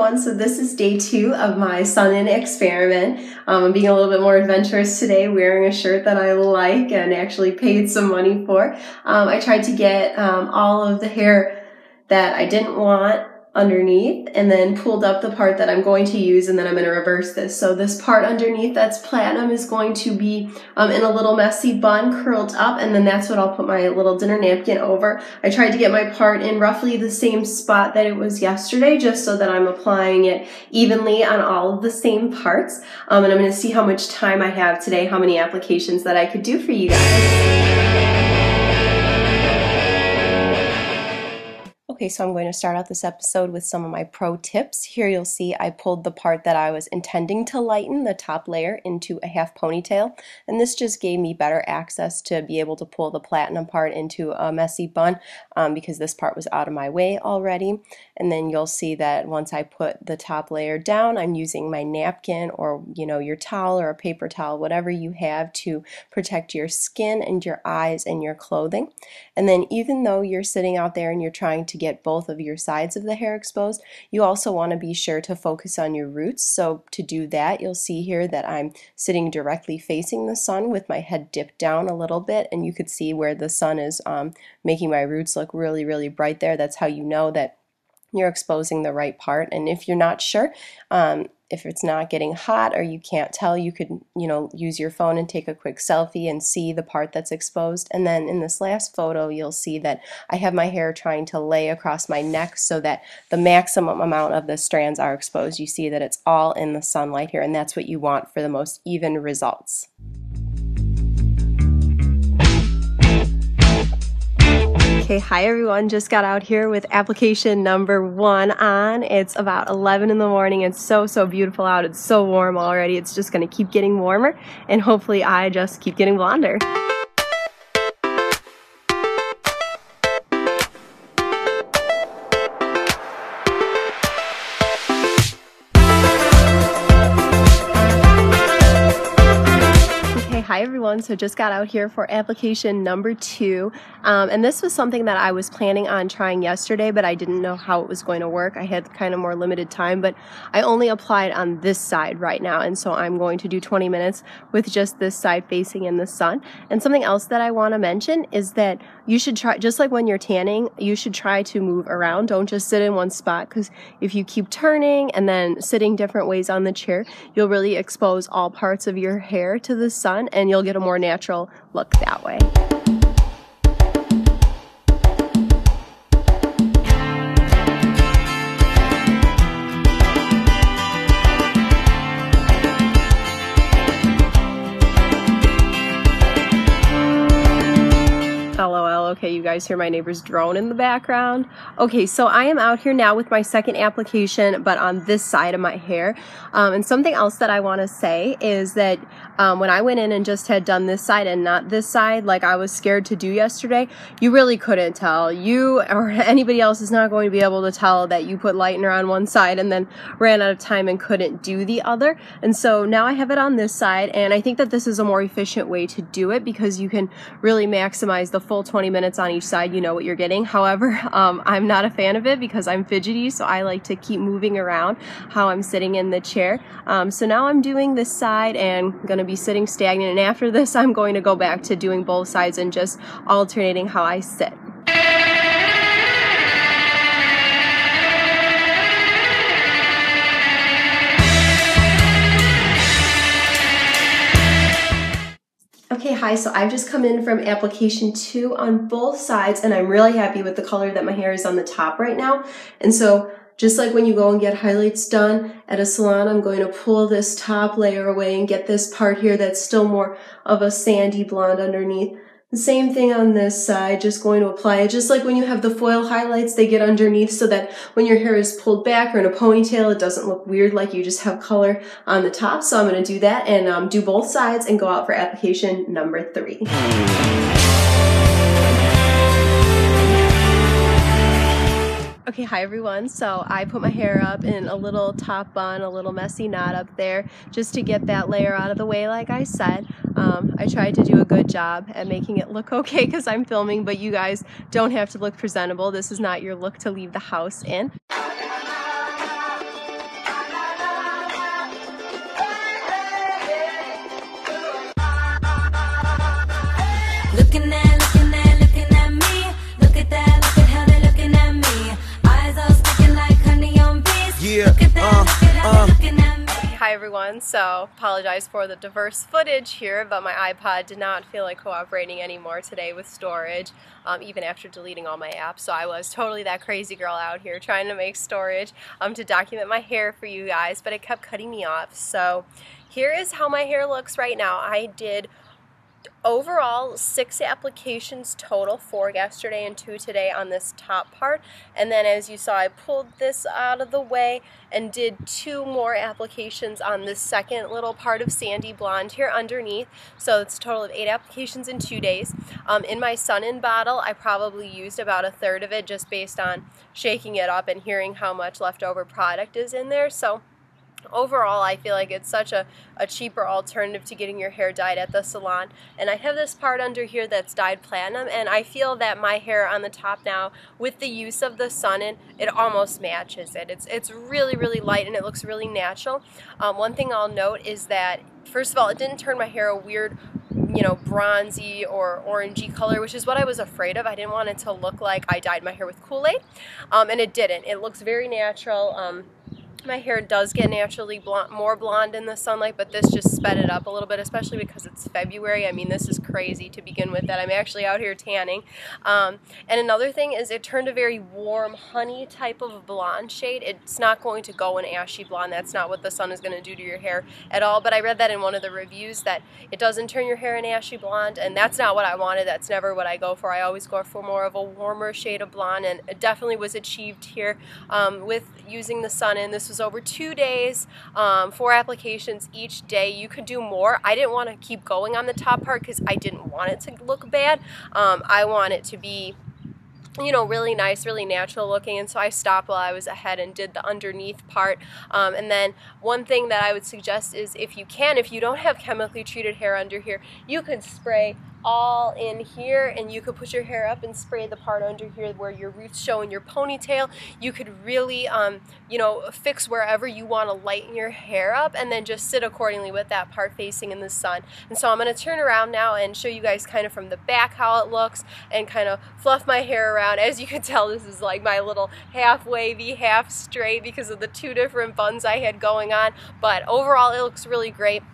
everyone, so this is day 2 of my sun-in experiment. I'm being a little bit more adventurous today, wearing a shirt that I like and actually paid some money for. I tried to get all of the hair that I didn't want underneath and then pulled up the part that I'm going to use, and then I'm going to reverse this. So this part underneath that's platinum is going to be in a little messy bun curled up, and then that's what I'll put my little dinner napkin over. I tried to get my part in roughly the same spot that it was yesterday, just so that I'm applying it evenly on all of the same parts. And I'm going to see how much time I have today, how many applications that I could do for you guys. Okay, so I'm going to start out this episode with some of my pro tips. Here you'll see I pulled the part that I was intending to lighten, the top layer, into a half ponytail. And this just gave me better access to be able to pull the platinum part into a messy bun because this part was out of my way already. And then you'll see that once I put the top layer down, I'm using my napkin or your towel or a paper towel, whatever you have to protect your skin and your eyes and your clothing. And then even though you're sitting out there and you're trying to get both of your sides of the hair exposed, you also want to be sure to focus on your roots. So to do that, you'll see here that I'm sitting directly facing the sun with my head dipped down a little bit, and you could see where the sun is making my roots look really, really bright there. That's how you know that you're exposing the right part. And if you're not sure, if it's not getting hot or you can't tell, you could use your phone and take a quick selfie and see the part that's exposed. And then in this last photo, you'll see that I have my hair trying to lay across my neck so that the maximum amount of the strands are exposed. You see that it's all in the sunlight here, and that's what you want for the most even results. Okay, hi everyone, just got out here with application number 1 on. It's about 11 in the morning. It's so beautiful out. It's so warm already. It's just going to keep getting warmer, and hopefully I just keep getting blonder. Hi everyone, so just got out here for application number 2, and this was something that I was planning on trying yesterday, but I didn't know how it was going to work. I had kind of more limited time, but I only applied on this side right now, and so I'm going to do 20 minutes with just this side facing in the sun. And something else that I want to mention is that you should try, just like when you're tanning, you should try to move around. Don't just sit in one spot, because if you keep turning and then sitting different ways on the chair, you'll really expose all parts of your hair to the sun, and you'll get a more natural look that way. Okay, you guys hear my neighbor's drone in the background. Okay, so I am out here now with my second application, but on this side of my hair. And something else that I want to say is that when I went in and just had done this side and not this side, like I was scared to do yesterday, you really couldn't tell. You or anybody else is not going to be able to tell that you put lightener on one side and then ran out of time and couldn't do the other. And so now I have it on this side, and I think that this is a more efficient way to do it because you can really maximize the full 20 minutes on each side. You know what you're getting. However, I'm not a fan of it because I'm fidgety, so I like to keep moving around how I'm sitting in the chair. So now I'm doing this side and going to be sitting stagnant, and after this I'm going to go back to doing both sides and just alternating how I sit. Okay, hi, so I've just come in from application 2 on both sides, and I'm really happy with the color that my hair is on the top right now. And so just like when you go and get highlights done at a salon, I'm going to pull this top layer away and get this part here that's still more of a sandy blonde underneath. The same thing on this side, just going to apply it. Just like when you have the foil highlights, they get underneath so that when your hair is pulled back or in a ponytail, it doesn't look weird like you just have color on the top. So I'm going to do that and do both sides and go out for application number 3. Okay, hi everyone. So I put my hair up in a little top bun, a little messy knot up there, just to get that layer out of the way like I said. I tried to do a good job at making it look okay because I'm filming, but you guys don't have to look presentable. This is not your look to leave the house in. everyone. So apologize for the diverse footage here, but my iPod did not feel like cooperating anymore today with storage, even after deleting all my apps. So I was totally that crazy girl out here trying to make storage to document my hair for you guys, but it kept cutting me off. So here is how my hair looks right now. I did overall 6 applications total, 4 yesterday and 2 today on this top part, and then as you saw I pulled this out of the way and did 2 more applications on this second little part of sandy blonde here underneath. So it's a total of 8 applications in 2 days. In my sun-in bottle I probably used about a third of it just based on shaking it up and hearing how much leftover product is in there. So overall, I feel like it's such a cheaper alternative to getting your hair dyed at the salon. And I have this part under here that's dyed platinum, and I feel that my hair on the top now, with the use of the sun-in, it almost matches it. It's really, really light and it looks really natural. One thing I'll note is that, first of all, it didn't turn my hair a weird, you know, bronzy or orangey color, which is what I was afraid of. I didn't want it to look like I dyed my hair with Kool-Aid, and it didn't. It looks very natural. My hair does get naturally more blonde in the sunlight, but this just sped it up a little bit, especially because it's February. I mean, this is crazy to begin with that I'm actually out here tanning. And another thing is it turned a very warm honey type of blonde shade. It's not going to go an ashy blonde. That's not what the sun is going to do to your hair at all. But I read that in one of the reviews that it doesn't turn your hair an ashy blonde, and that's not what I wanted. That's never what I go for. I always go for more of a warmer shade of blonde, and it definitely was achieved here with using the sun-in. This was over 2 days, 4 applications each day. You could do more. I didn't want to keep going on the top part because I didn't want it to look bad. I want it to be, you know, really nice, really natural looking, and so I stopped while I was ahead and did the underneath part. And then one thing that I would suggest is if you don't have chemically treated hair under here, you could spray all in here, and you could put your hair up and spray the part under here where your roots show in your ponytail. You could really, you know, fix wherever you want to lighten your hair up, and then just sit accordingly with that part facing in the sun. And so I'm going to turn around now and show you guys kind of from the back how it looks and kind of fluff my hair around. As you can tell, this is like my little half wavy, half straight because of the 2 different buns I had going on. But overall, it looks really great.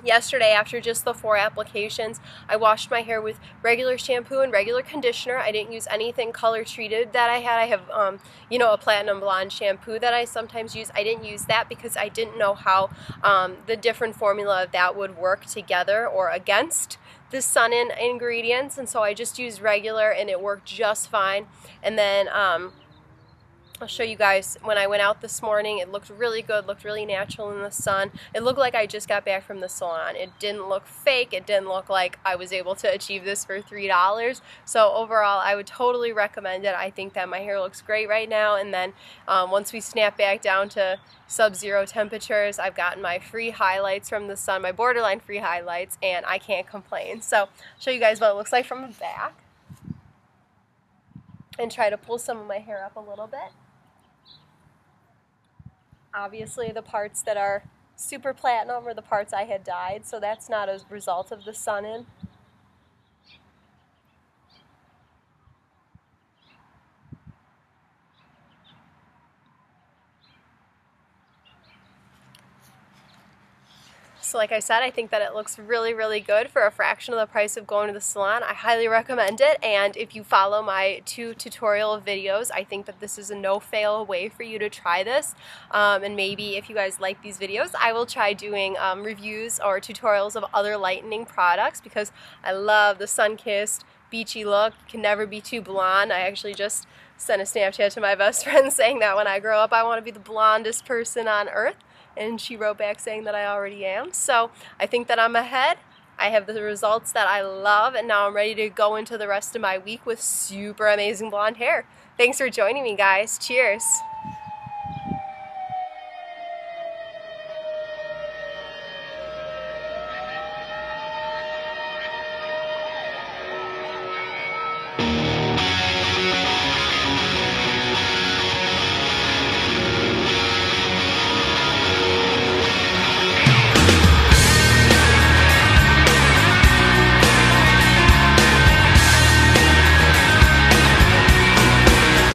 Yesterday, after just the 4 applications, I washed my hair with regular shampoo and regular conditioner. I didn't use anything color treated that I had. I have, you know, a platinum blonde shampoo that I sometimes use. I didn't use that because I didn't know how the different formula of that would work together or against the sun-in ingredients, and so I just used regular and it worked just fine. And then I'll show you guys when I went out this morning. It looked really good, looked really natural in the sun. It looked like I just got back from the salon. It didn't look fake. It didn't look like I was able to achieve this for $3. So overall, I would totally recommend it. I think that my hair looks great right now, and then once we snap back down to sub-zero temperatures, I've gotten my free highlights from the sun, my borderline free highlights, and I can't complain. So I'll show you guys what it looks like from the back and try to pull some of my hair up a little bit. Obviously, the parts that are super platinum are the parts I had dyed, so that's not a result of the sun-in. So like I said, I think that it looks really, really good for a fraction of the price of going to the salon. I highly recommend it, and if you follow my 2 tutorial videos, I think that this is a no-fail way for you to try this. And maybe if you guys like these videos, I will try doing reviews or tutorials of other lightening products, because I love the sun-kissed beachy look. You can never be too blonde. I actually just sent a Snapchat to my best friend saying that when I grow up, I want to be the blondest person on earth. And she wrote back saying that I already am. So I think that I'm ahead. I have the results that I love, and now I'm ready to go into the rest of my week with super amazing blonde hair. Thanks for joining me, guys. Cheers.